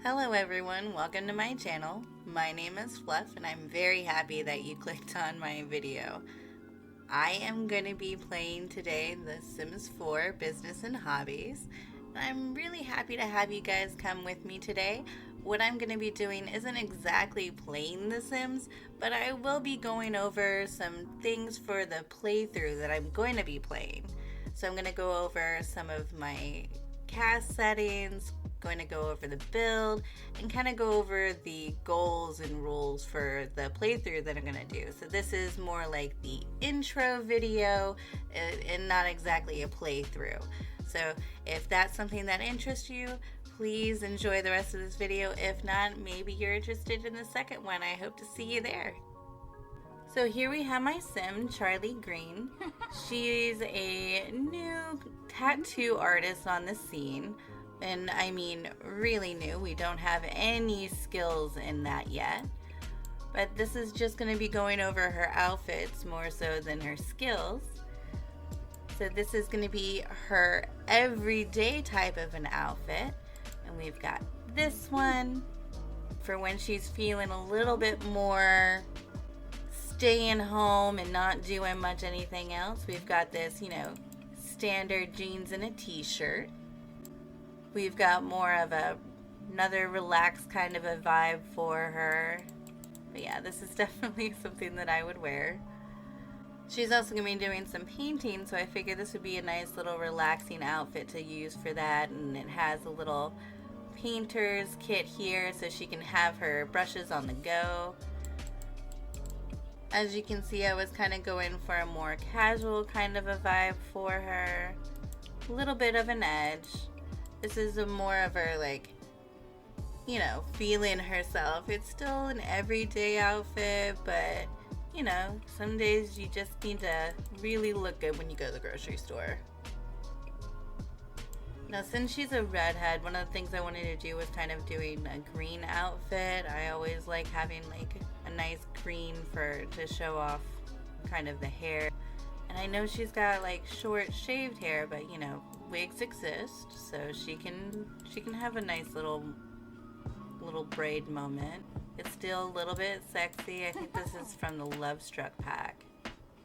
Hello everyone, welcome to my channel. My name is Fluff and I'm very happy that you clicked on my video. I am going to be playing today The Sims 4 Business and Hobbies. I'm really happy to have you guys come with me today. What I'm going to be doing isn't exactly playing The Sims, but I will be going over some things for the playthrough that I'm going to be playing. So I'm going to go over some of my cast settings, going to go over the build, and kind of go over the goals and rules for the playthrough that I'm going to do. So this is more like the intro video and not exactly a playthrough. So if that's something that interests you, please enjoy the rest of this video. If not, maybe you're interested in the second one. I hope to see you there. So here we have my sim, Charlie Green. She's a new tattoo artist on the scene. And I mean really new. We don't have any skills in that yet. But this is just going to be going over her outfits more so than her skills. So this is going to be her everyday type of an outfit. And we've got this one for when she's feeling a little bit more staying home and not doing much anything else. We've got this, standard jeans and a t-shirt. We've got more of another relaxed kind of a vibe for her. But yeah, this is definitely something that I would wear. She's also going to be doing some painting, so I figured this would be a nice little relaxing outfit to use for that. And it has a little painter's kit here so she can have her brushes on the go. As you can see, I was kind of going for a more casual kind of a vibe for her. A little bit of an edge. This is more of her, feeling herself. It's still an everyday outfit, but, some days you just need to really look good when you go to the grocery store. Now, since she's a redhead, one of the things I wanted to do was kind of doing a green outfit. I always like having, a nice green to show off kind of the hair. And I know she's got, short shaved hair, but, wigs exist, so she can have a nice little braid moment. It's still a little bit sexy. I think this is from the Love Struck pack.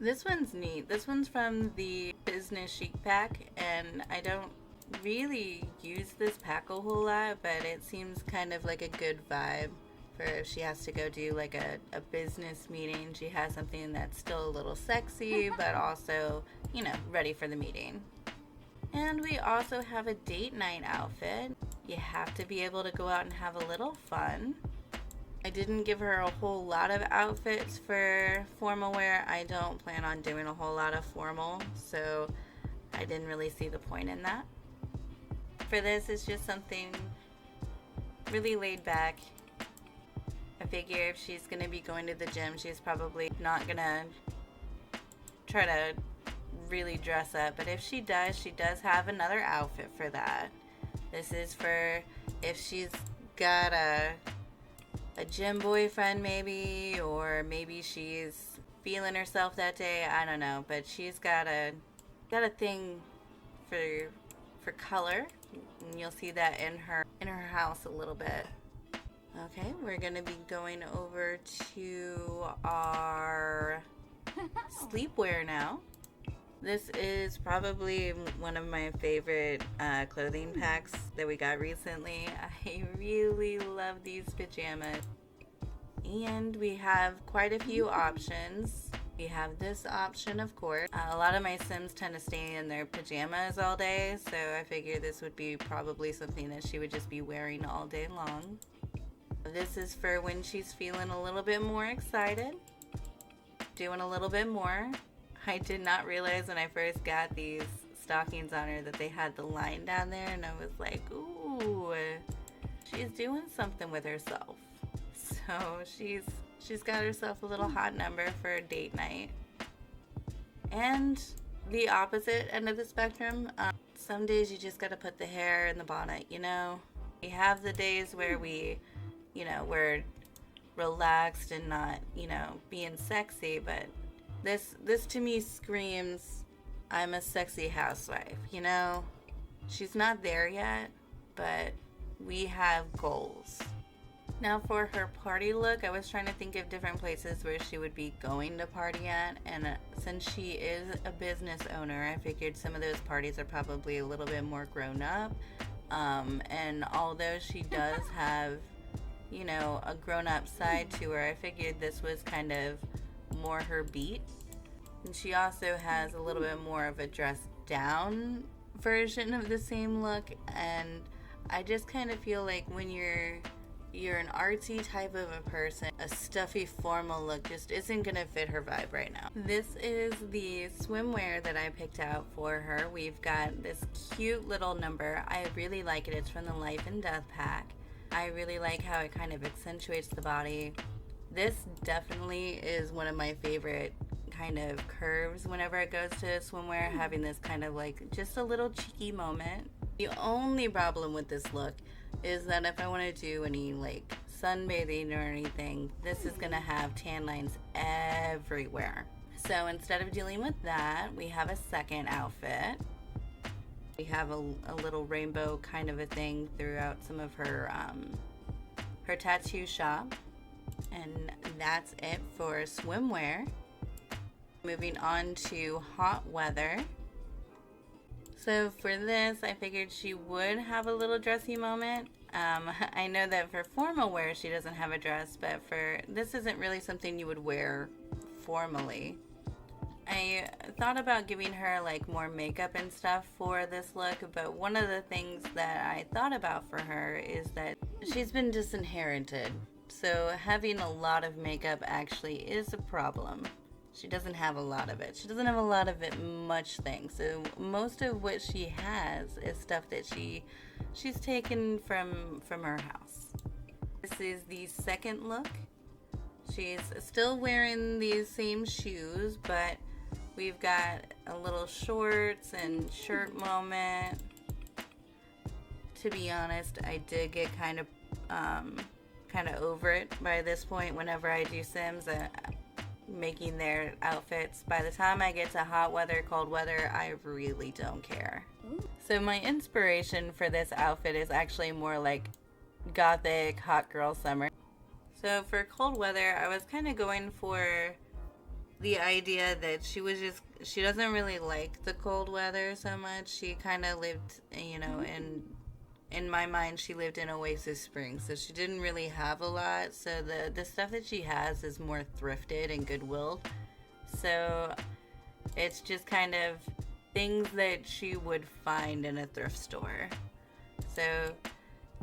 This one's neat. This one's from the Business Chic pack, and I don't really use this pack a whole lot, but it seems kind of like a good vibe for if she has to go do a business meeting. She has something that's still a little sexy, but also, ready for the meeting. And we also have a date night outfit. You have to be able to go out and have a little fun. I didn't give her a whole lot of outfits for formal wear. I don't plan on doing a whole lot of formal, so I didn't really see the point in that. For this, it's just something really laid back. I figure if she's going to be going to the gym, she's probably not going to try to really dress up, but if she does have another outfit for that. This is for if she's got a gym boyfriend maybe, or maybe she's feeling herself that day, I don't know, but she's got a thing for color, and you'll see that in her house a little bit. Okay, we're gonna be going over to our sleepwear now. This is probably one of my favorite clothing packs that we got recently. I really love these pajamas. And we have quite a few options. We have this option, of course. A lot of my Sims tend to stay in their pajamas all day, so I figured this would be probably something that she would just be wearing all day long. This is for when she's feeling a little bit more excited, doing a little bit more. I did not realize when I first got these stockings on her that they had the line down there, and I was like, ooh, she's doing something with herself. So she's got herself a little hot number for a date night. And the opposite end of the spectrum, some days you just gotta put the hair in the bonnet, We have the days where we're relaxed and not, being sexy, but this to me screams, I'm a sexy housewife, She's not there yet, but we have goals. Now for her party look, I was trying to think of different places where she would be going to party at, and since she is a business owner, I figured some of those parties are probably a little bit more grown up. And although she does have, you know, a grown up side to her, I figured this was kind of more her beat. And she also has a little bit more of a dressed down version of the same look, and I just kind of feel like when you're an artsy type of a person, a stuffy formal look just isn't gonna fit her vibe right now. This is the swimwear that I picked out for her. We've got this cute little number. I really like it. It's from the Life and Death pack. I really like how it kind of accentuates the body. This definitely is one of my favorite kind of curves whenever it goes to swimwear, having this kind of like just a little cheeky moment. The only problem with this look is that if I want to do any like sunbathing or anything, this is gonna have tan lines everywhere. So instead of dealing with that, we have a second outfit. We have a little rainbow kind of a thing throughout some of her tattoo shop, and that's it for swimwear. Moving on to hot weather. So for this, I figured she would have a little dressy moment. I know that for formal wear, she doesn't have a dress, but this isn't really something you would wear formally. I thought about giving her like more makeup and stuff for this look, but one of the things that I thought about for her is that she's been disinherited. So having a lot of makeup actually is a problem. She doesn't have a lot of it. She doesn't have a lot of it, much things. So most of what she has is stuff that she's taken from her house. This is the second look. She's still wearing these same shoes, but we've got a little shorts and shirt moment. To be honest, I did get kind of over it by this point. Whenever I do Sims, making their outfits, by the time I get to hot weather, cold weather, I really don't care. So my inspiration for this outfit is actually more like gothic hot girl summer. So for cold weather, I was kind of going for the idea that she doesn't really like the cold weather so much. She kind of lived, you know, in my mind, she lived in Oasis Springs, so she didn't really have a lot. So the stuff that she has is more thrifted and Goodwill. So it's just kind of things that she would find in a thrift store. So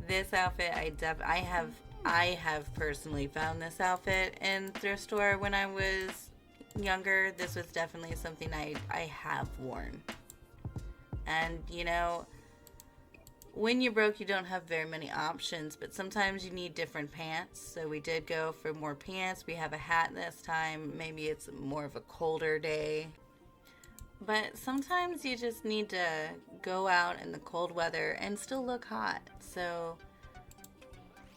this outfit, I have personally found this outfit in thrift store when I was younger. This was definitely something I have worn. And you know, when you're broke, you don't have very many options, but sometimes you need different pants. So we did go for more pants. We have a hat this time. Maybe it's more of a colder day. But sometimes you just need to go out in the cold weather and still look hot. So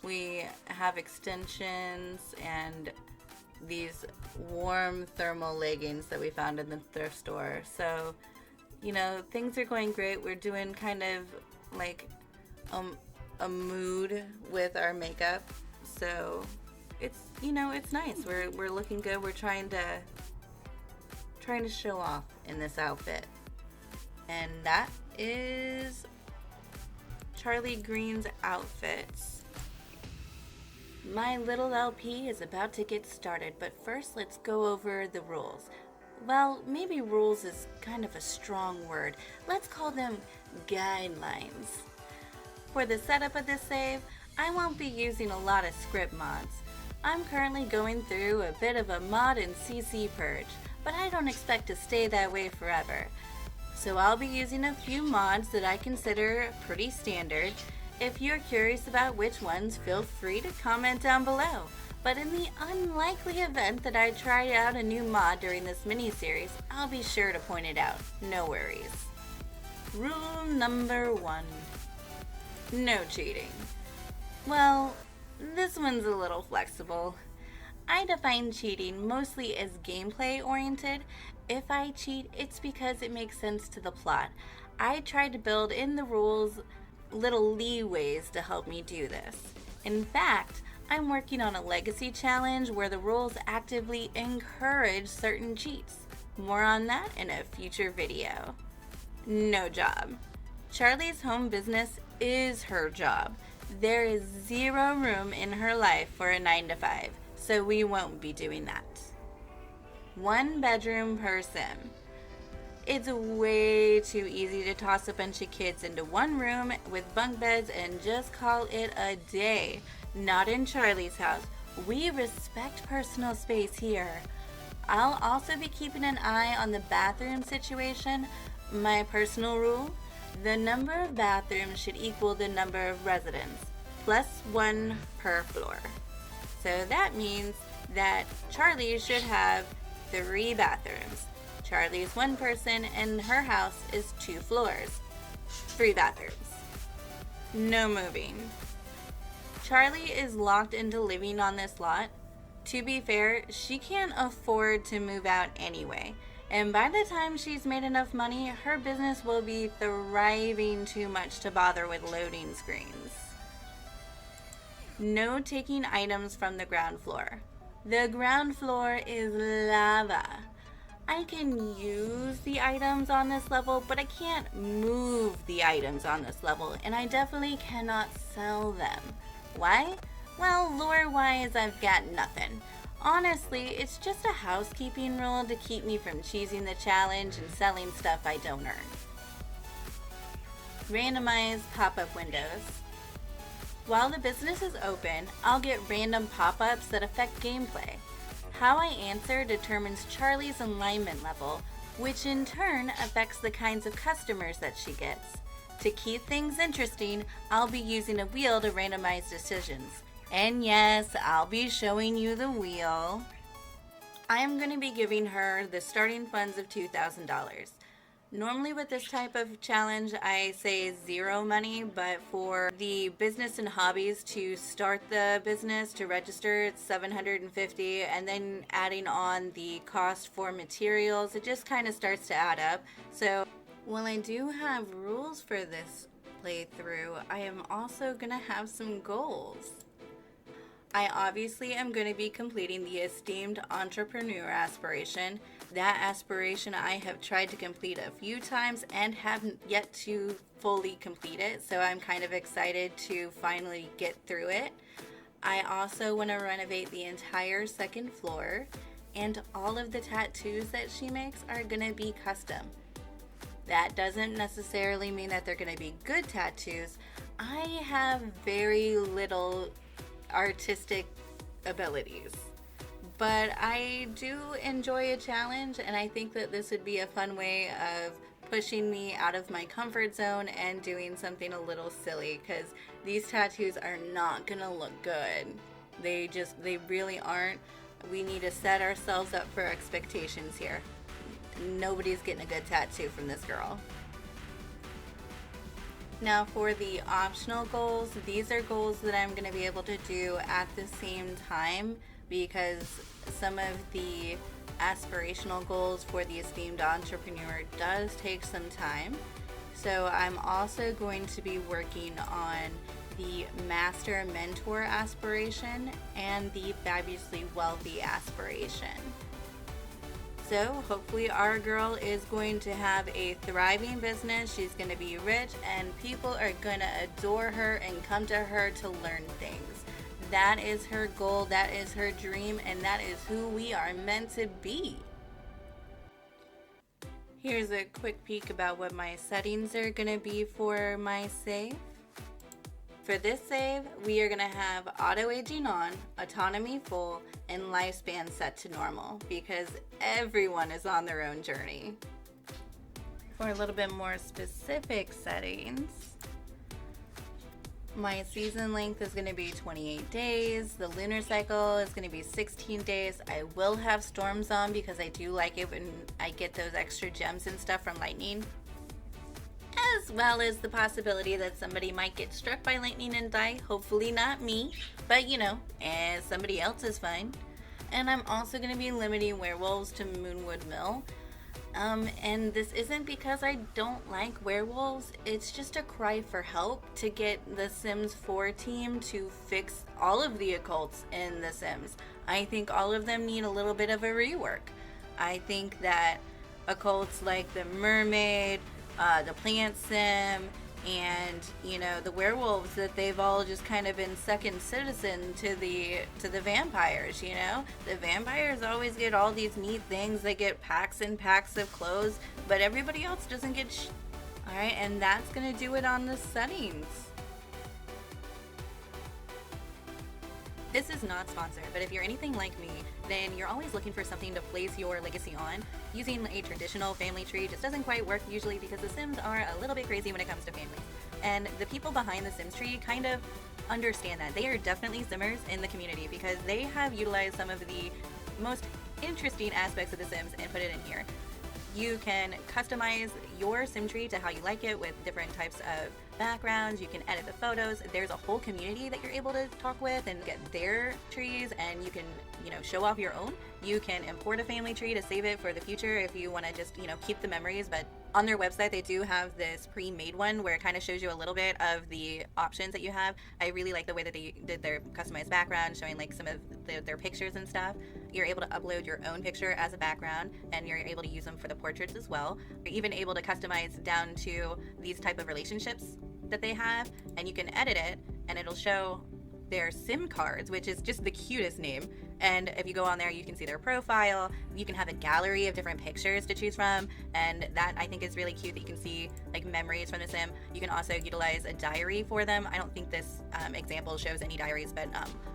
we have extensions and these warm thermal leggings that we found in the thrift store. So, you know, things are going great. We're doing kind of like a mood with our makeup, so it's, you know, it's nice. We're looking good. We're trying to show off in this outfit, and that is Charlie Green's outfits. My little LP is about to get started, but first let's go over the rules. Well, maybe rules is kind of a strong word. Let's call them guidelines. For the setup of this save, I won't be using a lot of script mods. I'm currently going through a bit of a mod and CC purge, but I don't expect to stay that way forever. So I'll be using a few mods that I consider pretty standard. If you're curious about which ones, feel free to comment down below. But in the unlikely event that I try out a new mod during this mini-series, I'll be sure to point it out. No worries. Rule number 1. No cheating. Well, this one's a little flexible. I define cheating mostly as gameplay oriented. If I cheat, it's because it makes sense to the plot. I try to build in the rules little leeways to help me do this. In fact, I'm working on a legacy challenge where the rules actively encourage certain cheats. More on that in a future video. No job. Charlie's home business is her job. There is zero room in her life for a 9-to-5, so we won't be doing that. 1 bedroom per sim. It's way too easy to toss a bunch of kids into one room with bunk beds and just call it a day. Not in Charlie's house. We respect personal space here. I'll also be keeping an eye on the bathroom situation. My personal rule, the number of bathrooms should equal the number of residents, plus 1 per floor. So that means that Charlie should have 3 bathrooms. Charlie's 1 person and her house is 2 floors, 3 bathrooms. No moving. Charlie is locked into living on this lot. To be fair, she can't afford to move out anyway. And by the time she's made enough money, her business will be thriving too much to bother with loading screens. No taking items from the ground floor. The ground floor is lava. I can use the items on this level, but I can't move the items on this level, and I definitely cannot sell them. Why? Well, lore-wise, I've got nothing. Honestly, it's just a housekeeping rule to keep me from cheesing the challenge and selling stuff I don't earn. Randomized pop-up windows. While the business is open, I'll get random pop-ups that affect gameplay. How I answer determines Charlie's alignment level, which in turn affects the kinds of customers that she gets. To keep things interesting, I'll be using a wheel to randomize decisions. And yes, I'll be showing you the wheel. I am going to be giving her the starting funds of $2,000. Normally with this type of challenge, I say 0 money, but for the Business and Hobbies to start the business, to register, it's $750, and then adding on the cost for materials, it just kind of starts to add up. So while I do have rules for this playthrough, I am also going to have some goals. I obviously am going to be completing the Esteemed Entrepreneur aspiration. That aspiration I have tried to complete a few times and haven't yet to fully complete it, so I'm kind of excited to finally get through it. I also want to renovate the entire 2nd floor, and all of the tattoos that she makes are going to be custom. That doesn't necessarily mean that they're going to be good tattoos. I have very little artistic abilities, but I do enjoy a challenge, and I think that this would be a fun way of pushing me out of my comfort zone and doing something a little silly, because these tattoos are not gonna look good. They really aren't. We need to set ourselves up for expectations here. Nobody's getting a good tattoo from this girl. Now for the optional goals, these are goals that I'm going to be able to do at the same time, because some of the aspirational goals for the Esteemed Entrepreneur does take some time. So I'm also going to be working on the Master Mentor aspiration and the Fabulously Wealthy aspiration. So hopefully our girl is going to have a thriving business. She's going to be rich, and people are going to adore her and come to her to learn things. That is her goal, that is her dream, and that is who we are meant to be. Here's a quick peek about what my settings are going to be for my save. For this save, we are going to have auto aging on, autonomy full, and lifespan set to normal, because everyone is on their own journey. For a little bit more specific settings, my season length is going to be 28 days. The lunar cycle is going to be 16 days. I will have storms on because I do like it when I get those extra gems and stuff from lightning, as well as the possibility that somebody might get struck by lightning and die. Hopefully not me, but somebody else is fine. And I'm also going to be limiting werewolves to Moonwood Mill. And this isn't because I don't like werewolves, it's just a cry for help to get the Sims 4 team to fix all of the occults in The Sims. I think all of them need a little bit of a rework. I think that occults like the mermaid, the plant sim, and the werewolves, that they've all just kind of been second citizen to the vampires. The vampires always get all these neat things. They get packs and packs of clothes, but everybody else doesn't get all right, and that's gonna do it on the settings. This is not sponsored, but if you're anything like me, then you're always looking for something to place your legacy on. Using a traditional family tree just doesn't quite work usually because the Sims are a little bit crazy when it comes to families. And the people behind the SimsTree kind of understand that. They are definitely Simmers in the community because they have utilized some of the most interesting aspects of the Sims and put it in here. You can customize your sim tree to how you like it with different types of backgrounds. You can edit the photos. There's a whole community that you're able to talk with and get their trees, and you can, show off your own. You can import a family tree to save it for the future if you want to just, keep the memories. But on their website, they do have this pre-made one where it kind of shows you a little bit of the options that you have. I really like the way that they did their customized background, showing like some of their pictures and stuff. You're able to upload your own picture as a background, and you're able to use them for the portraits as well. You're even able to customize down to these type of relationships that they have, and you can edit it, and it'll show their sim cards, which is just the cutest name. And if you go on there, you can see their profile. You can have a gallery of different pictures to choose from, and that I think is really cute that you can see like memories from the sim. You can also utilize a diary for them. I don't think this example shows any diaries, but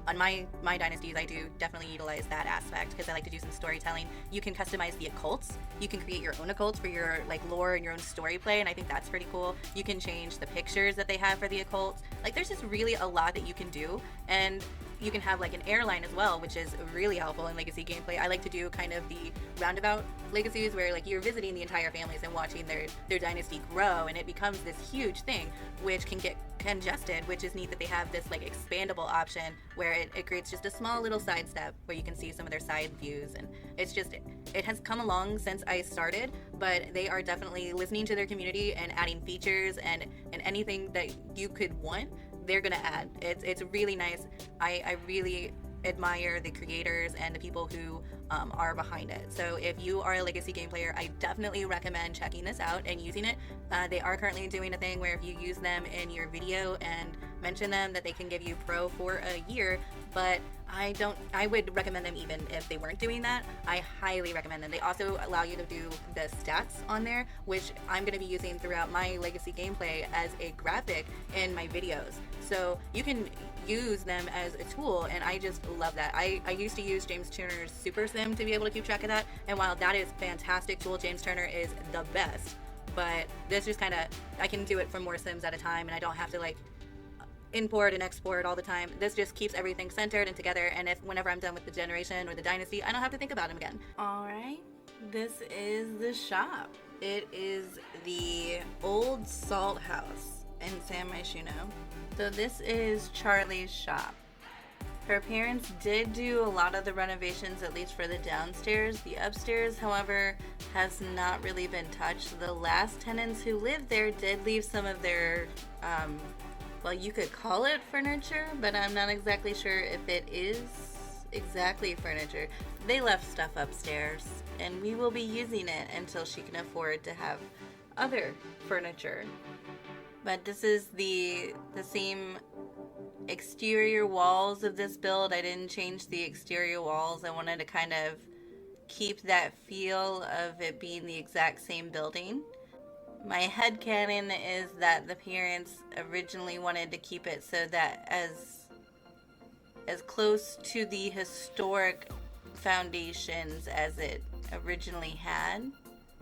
on my dynasties, I do definitely utilize that aspect because I like to do some storytelling. You can customize the occults. You can create your own occults for your like lore and your own story play, and I think that's pretty cool. You can change the pictures that they have for the occults. Like there's just really a lot that you can do, and you can have like an airline as well, which is really helpful in legacy gameplay. I like to do kind of the roundabout legacies where like you're visiting the entire families and watching their dynasty grow, and it becomes this huge thing which can get congested, which is neat that they have this like expandable option where it creates just a small little side step where you can see some of their side views. And it's just, it has come along since I started, but they are definitely listening to their community and adding features and anything that you could want, they're gonna add. It's really nice. I really admire the creators and the people who are behind it. So if you are a legacy game player, I definitely recommend checking this out and using it. They are currently doing a thing where if you use them in your video and mention them, that they can give you pro for a year, but I would recommend them even if they weren't doing that. I highly recommend them. They also allow you to do the stats on there, which I'm going to be using throughout my legacy gameplay as a graphic in my videos. So you can use them as a tool, and I just love that. I used to use James Turner's Super Sim to be able to keep track of that, and while that is a fantastic tool, James Turner is the best, but this just kind of, I can do it for more Sims at a time, and I don't have to like import and export all the time. This just keeps everything centered and together, and whenever I'm done with the generation or the dynasty, I don't have to think about them again. Alright, this is the shop. It is the Old Salt House in San Myshuno. So this is Charlie's shop. Her parents did do a lot of the renovations, at least for the downstairs. The upstairs, however, has not really been touched. The last tenants who lived there did leave some of their well, you could call it furniture, but I'm not exactly sure if it is exactly furniture. They left stuff upstairs, and we will be using it until she can afford to have other furniture. But this is the same exterior walls of this build. I didn't change the exterior walls. I wanted to kind of keep that feel of it being the exact same building. My headcanon is that the parents originally wanted to keep it so that as close to the historic foundations as it originally had.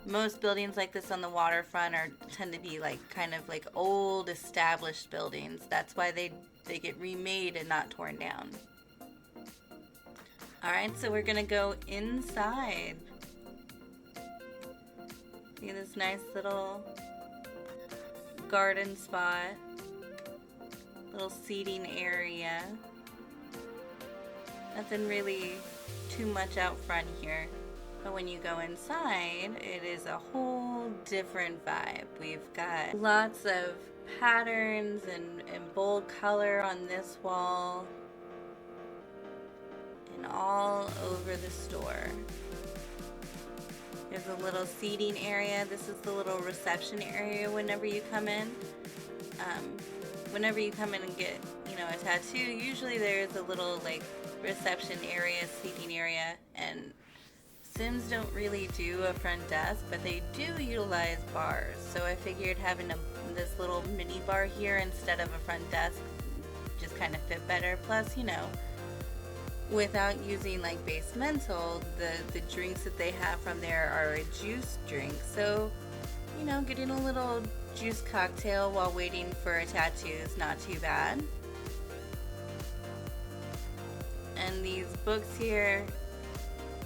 Most buildings like this on the waterfront tend to be like kind of like old established buildings. That's why they get remade and not torn down. Alright, so we're gonna go inside. See this nice little garden spot, little seating area. Nothing really too much out front here. But when you go inside, it is a whole different vibe. We've got lots of patterns and bold color on this wall and all over the store. There's a little seating area. This is the little reception area whenever you come in. Whenever you come in and get, a tattoo, usually there's a little like reception area, seating area, and Sims don't really do a front desk, but they do utilize bars. So I figured having this little mini bar here instead of a front desk just kind of fit better. Plus, without using like base menthol, the drinks that they have from there are a juice drink. So, getting a little juice cocktail while waiting for a tattoo is not too bad. And these books here,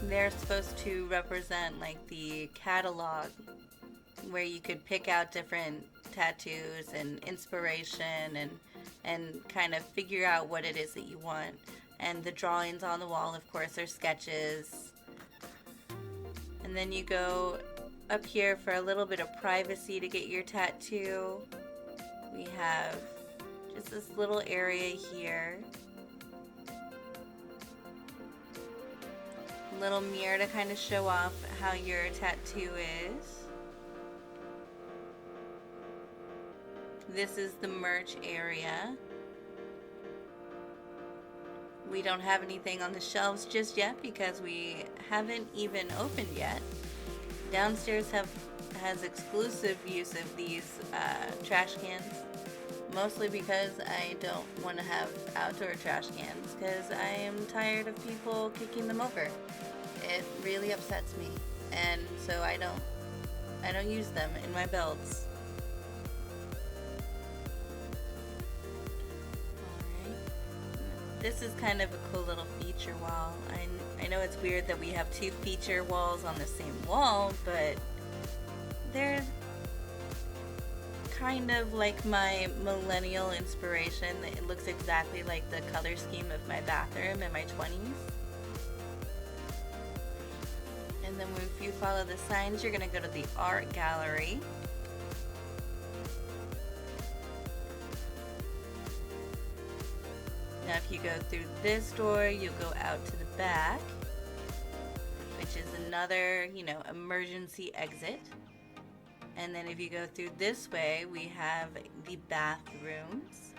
they're supposed to represent like the catalog where you could pick out different tattoos and inspiration and kind of figure out what it is that you want. And the drawings on the wall, of course, are sketches. And then you go up here for a little bit of privacy to get your tattoo. We have just this little area here. A little mirror to kind of show off how your tattoo is. This is the merch area. We don't have anything on the shelves just yet because we haven't even opened yet. Downstairs has exclusive use of these trash cans, mostly because I don't want to have outdoor trash cans because I am tired of people kicking them over. It really upsets me, and so I don't use them in my belts. This is kind of a cool little feature wall. I know it's weird that we have two feature walls on the same wall, but they're kind of like my millennial inspiration. It looks exactly like the color scheme of my bathroom in my 20s. And then if you follow the signs, you're going to go to the art gallery. Now if you go through this door, you'll go out to the back, which is another, emergency exit. And then if you go through this way, we have the bathrooms.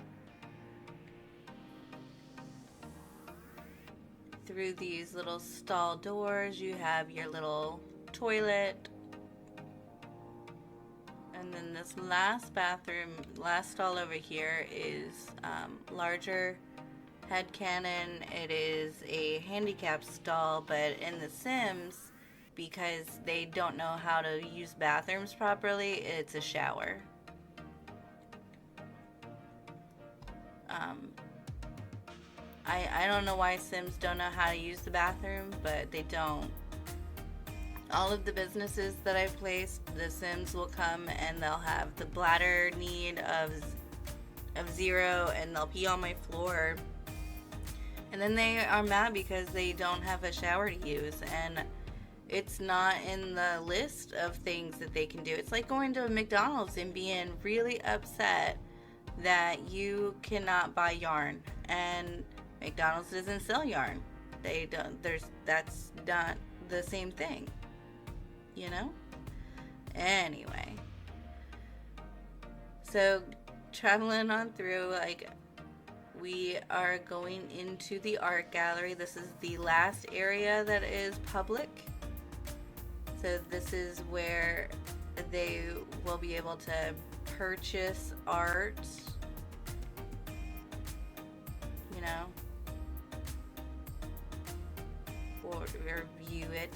Through these little stall doors, you have your little toilet. And then this last bathroom, last stall over here is larger headcanon. It is a handicap stall, but in The Sims, because they don't know how to use bathrooms properly, it's a shower. I don't know why Sims don't know how to use the bathroom, but they don't. All of the businesses that I've placed, the Sims will come and they'll have the bladder need of 0, and they'll pee on my floor. And then they are mad because they don't have a shower to use, and it's not in the list of things that they can do. It's like going to a McDonald's and being really upset that you cannot buy yarn, and McDonald's doesn't sell yarn. They don't. That's not the same thing, Anyway, so traveling on through, we are going into the art gallery. This is the last area that is public. So this is where they will be able to purchase art, or view it.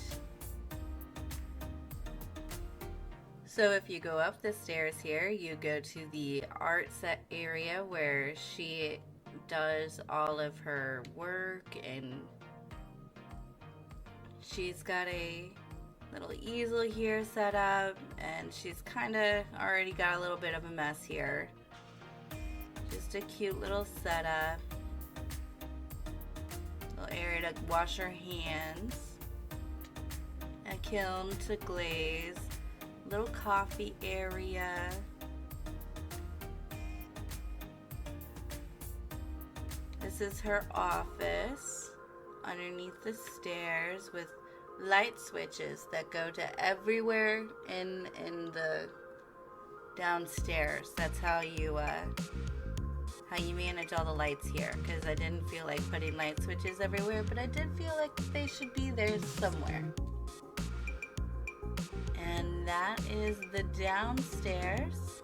So if you go up the stairs here, you go to the art set area where she does all of her work, and she's got a little easel here set up, and she's kind of already got a little bit of a mess here. Just a cute little setup. Little area to wash her hands. a kiln to glaze, little coffee area. This is her office underneath the stairs with light switches that go to everywhere in the downstairs. That's how you manage all the lights here, because I didn't feel like putting light switches everywhere, but I did feel like they should be there somewhere. And that is the downstairs.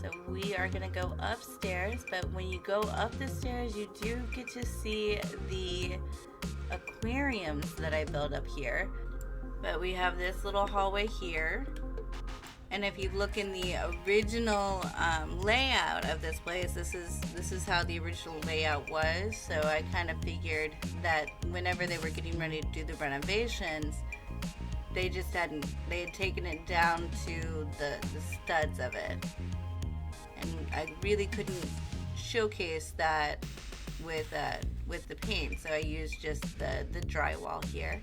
So we are going to go upstairs, but when you go up the stairs, you do get to see the aquariums that I built up here. But we have this little hallway here. And if you look in the original layout of this place, this is how the original layout was. So I kind of figured that whenever they were getting ready to do the renovations, they had taken it down to the studs of it. And I really couldn't showcase that with the paint, so I used just the drywall here.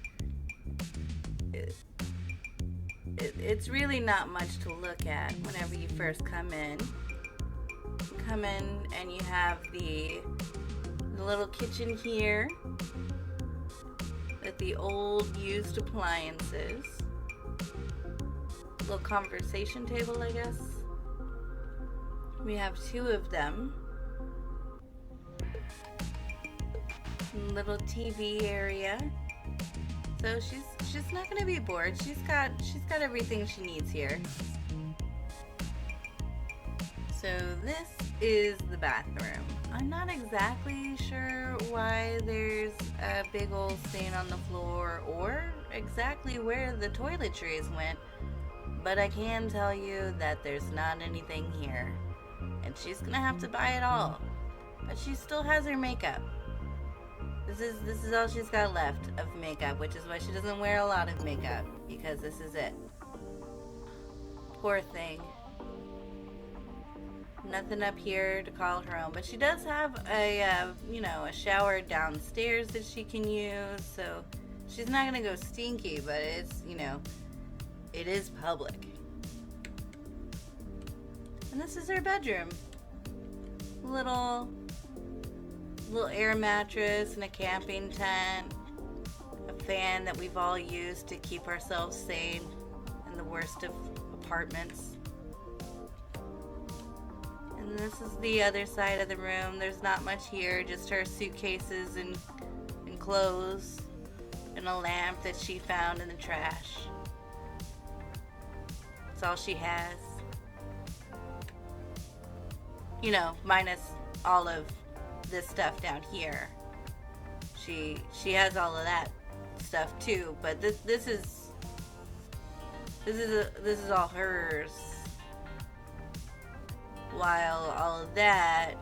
It's really not much to look at whenever you first come in. You come in and you have the little kitchen here with the old used appliances. Little conversation table, I guess. We have two of them. Little TV area. So she's not gonna be bored. She's got everything she needs here. So this is the bathroom. I'm not exactly sure why there's a big old stain on the floor or exactly where the toiletries went, but I can tell you that there's not anything here. And she's gonna have to buy it all. But she still has her makeup. This is all she's got left of makeup, which is why she doesn't wear a lot of makeup, because this is it. Poor thing. Nothing up here to call her own, but she does have a shower downstairs that she can use, so she's not gonna go stinky, but it's, it is public. And this is her bedroom. Little air mattress and a camping tent, a fan that we've all used to keep ourselves sane in the worst of apartments. And this is the other side of the room. There's not much here, just her suitcases and clothes and a lamp that she found in the trash. That's all she has. Minus all of this stuff down here. She has all of that stuff too, but this is all hers. While all of that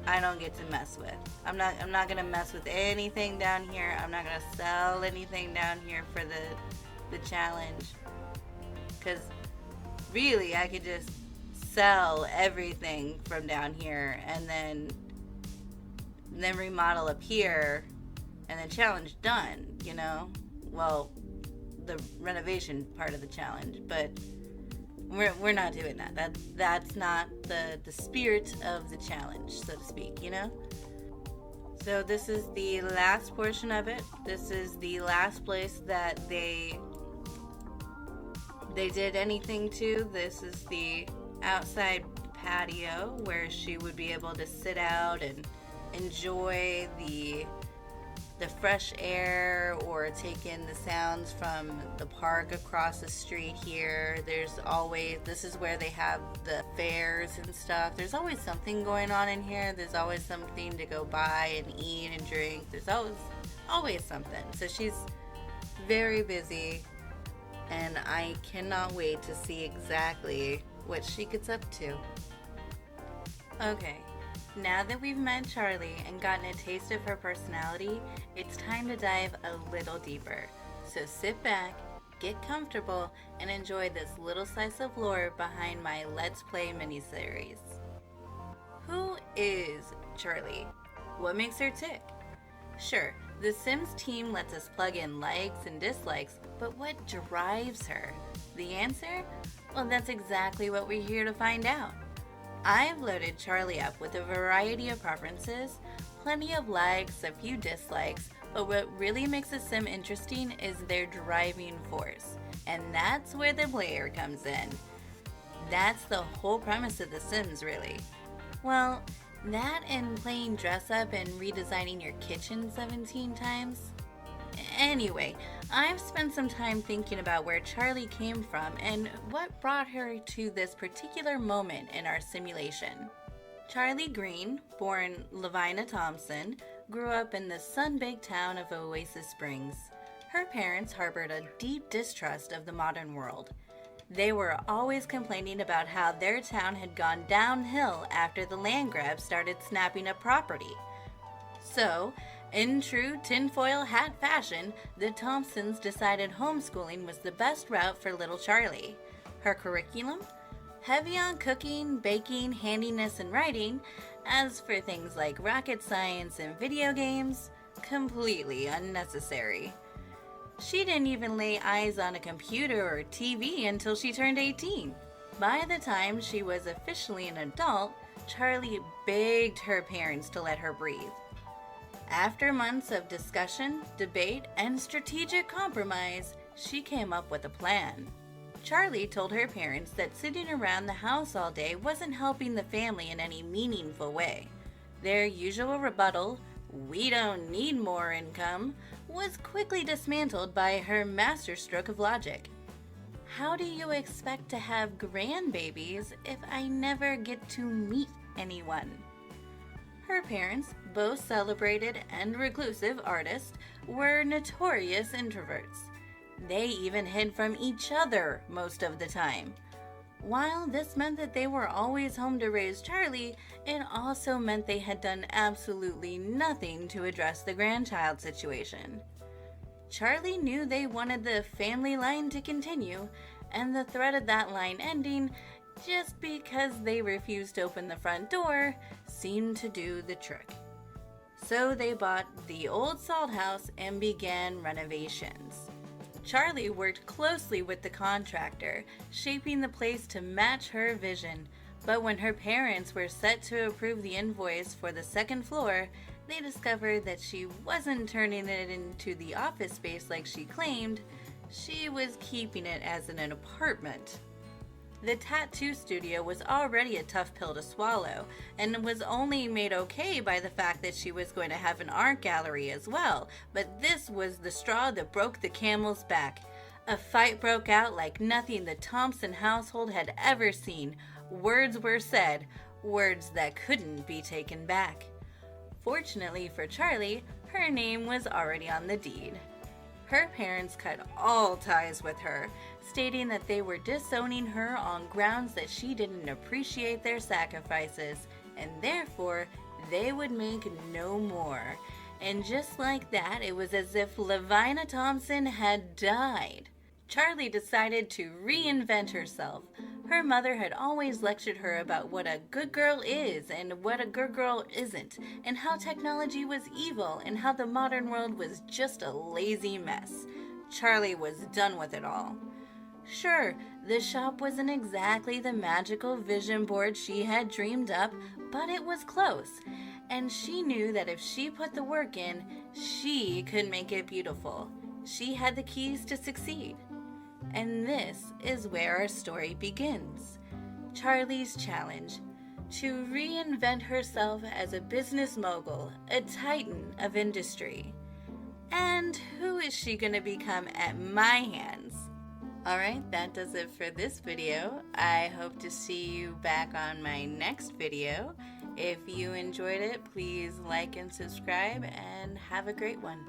I don't get to mess with. I'm not gonna mess with anything down here. I'm not gonna sell anything down here for the challenge, because really I could just sell everything from down here and then remodel up here and the challenge done, well, the renovation part of the challenge, but we're not doing that. That's not the spirit of the challenge, so to speak, So this is the last portion of it. This is the last place that they did anything to. This is the outside patio where she would be able to sit out and enjoy the fresh air or take in the sounds from the park across the street here. This is where they have the fairs and stuff. There's always something going on in here. There's always something to go buy and eat and drink. There's always something. So she's very busy, and I cannot wait to see exactly what she gets up to. Okay. Now that we've met Charlie and gotten a taste of her personality, it's time to dive a little deeper. So sit back, get comfortable, and enjoy this little slice of lore behind my Let's Play miniseries. Who is Charlie? What makes her tick? Sure, The Sims team lets us plug in likes and dislikes, but what drives her? The answer? Well, that's exactly what we're here to find out. I've loaded Charlie up with a variety of preferences, plenty of likes, a few dislikes, but what really makes a sim interesting is their driving force. And that's where the player comes in. That's the whole premise of The Sims, really. Well, that and playing dress up and redesigning your kitchen 17 times. Anyway, I've spent some time thinking about where Charlie came from and what brought her to this particular moment in our simulation. Charlie Green, born Lavina Thompson, grew up in the sun-baked town of Oasis Springs. Her parents harbored a deep distrust of the modern world. They were always complaining about how their town had gone downhill after the land grab started snapping up property. So, in true tinfoil hat fashion, the Thompsons decided homeschooling was the best route for little Charlie. Her curriculum? Heavy on cooking, baking, handiness, and writing. As for things like rocket science and video games, completely unnecessary. She didn't even lay eyes on a computer or TV until she turned 18. By the time she was officially an adult, Charlie begged her parents to let her breathe. After months of discussion, debate, and strategic compromise, she came up with a plan. Charlie told her parents that sitting around the house all day wasn't helping the family in any meaningful way. Their usual rebuttal, "We don't need more income," was quickly dismantled by her masterstroke of logic. How do you expect to have grandbabies if I never get to meet anyone? Her parents, both celebrated and reclusive artists, were notorious introverts. They even hid from each other most of the time. While this meant that they were always home to raise Charlie, it also meant they had done absolutely nothing to address the grandchild situation. Charlie knew they wanted the family line to continue, and the threat of that line ending, just because they refused to open the front door, seemed to do the trick. So they bought the old salt house and began renovations. Charlie worked closely with the contractor, shaping the place to match her vision. But when her parents were set to approve the invoice for the second floor, they discovered that she wasn't turning it into the office space like she claimed. She was keeping it as an apartment. The tattoo studio was already a tough pill to swallow, and was only made okay by the fact that she was going to have an art gallery as well, but this was the straw that broke the camel's back. A fight broke out like nothing the Thompson household had ever seen. Words were said, words that couldn't be taken back. Fortunately for Charlie, her name was already on the deed. Her parents cut all ties with her, stating that they were disowning her on grounds that she didn't appreciate their sacrifices, and therefore they would make no more. And just like that, it was as if Lavina Thompson had died. Charlie decided to reinvent herself. Her mother had always lectured her about what a good girl is and what a good girl isn't, and how technology was evil and how the modern world was just a lazy mess. Charlie was done with it all. Sure, the shop wasn't exactly the magical vision board she had dreamed up, but it was close, and she knew that if she put the work in, she could make it beautiful. She had the keys to succeed. And this is where our story begins. Charlie's challenge to reinvent herself as a business mogul, a titan of industry. And who is she going to become at my hands? Alright, that does it for this video. I hope to see you back on my next video. If you enjoyed it, please like and subscribe, and have a great one.